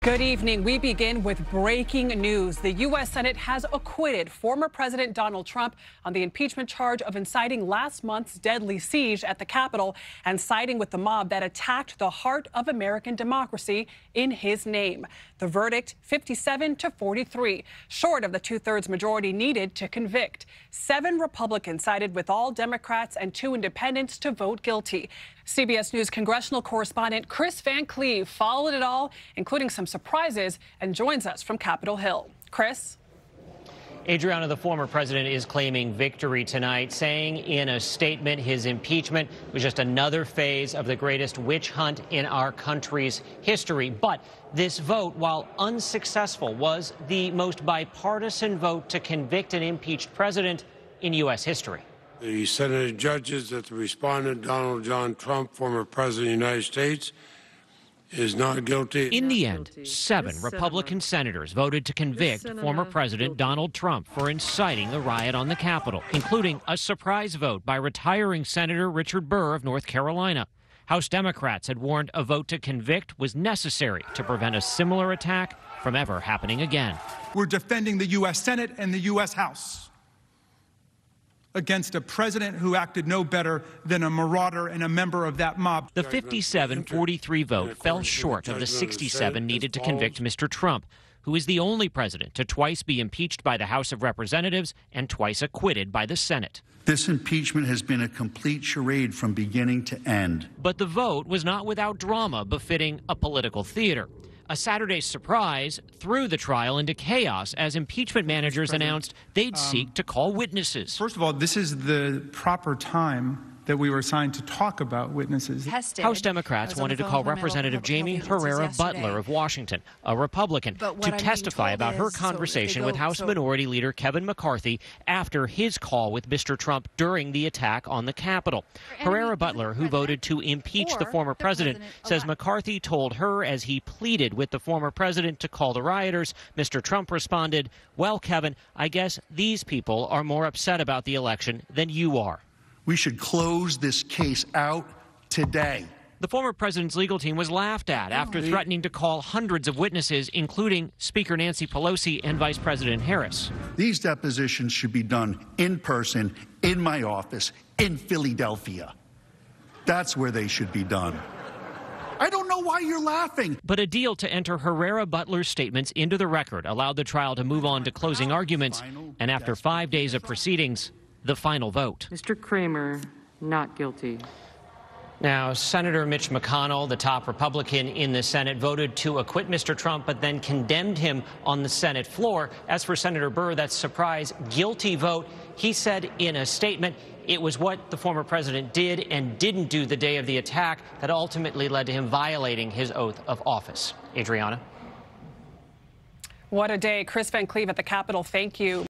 Good evening. We begin with breaking news. The U.S. Senate has acquitted former President Donald Trump on the impeachment charge of inciting last month's deadly siege at the Capitol and siding with the mob that attacked the heart of American democracy in his name. The verdict, 57-43, short of the two-thirds majority needed to convict. 7 Republicans sided with all Democrats and 2 independents to vote guilty. CBS News congressional correspondent Kris Van Cleave followed it all, including some surprises, and joins us from Capitol Hill. Kris? Adriana, the former president is claiming victory tonight, saying in a statement his impeachment was just another phase of the greatest witch hunt in our country's history. But this vote, while unsuccessful, was the most bipartisan vote to convict an impeached president in U.S. history. The Senate judges that the respondent, Donald John Trump, former president of the United States, is not guilty. In the end, 7 Republican senators voted to convict former President Donald Trump for inciting the riot on the Capitol, including a surprise vote by retiring Senator Richard Burr of North Carolina. House Democrats had warned a vote to convict was necessary to prevent a similar attack from ever happening again. We're defending the U.S. Senate and the U.S. House against a president who acted no better than a marauder and a member of that mob. The 57-43 vote fell short of the 67 needed to convict Mr. Trump, who is the only president to twice be impeached by the House of Representatives and twice acquitted by the Senate. This impeachment has been a complete charade from beginning to end. But the vote was not without drama befitting a political theater. A Saturday surprise threw the trial into chaos as impeachment managers announced they'd seek to call witnesses. First of all, this is the proper time that we were assigned to talk about witnesses. House Democrats wanted to call Representative Jamie Herrera Butler of Washington, a Republican, to testify about her conversation with House Minority Leader Kevin McCarthy after his call with Mr. Trump during the attack on the Capitol. Herrera Butler, who voted to impeach the former president, says McCarthy told her as he pleaded with the former president to call the rioters. Mr. Trump responded, "Well, Kevin, I guess these people are more upset about the election than you are." We should close this case out today. The former president's legal team was laughed at after threatening to call hundreds of witnesses, including Speaker Nancy Pelosi and Vice President Harris. These depositions should be done in person, in my office, in Philadelphia. That's where they should be done. I don't know why you're laughing. But a deal to enter Herrera Butler's statements into the record allowed the trial to move on to closing arguments, and after 5 days of proceedings, the final vote. Mr. Kramer, not guilty. Now, Senator Mitch McConnell, the top Republican in the Senate, voted to acquit Mr. Trump, but then condemned him on the Senate floor. As for Senator Burr, that surprise guilty vote, he said in a statement, it was what the former president did and didn't do the day of the attack that ultimately led to him violating his oath of office. Adriana? What a day. Kris Van Cleave at the Capitol, thank you.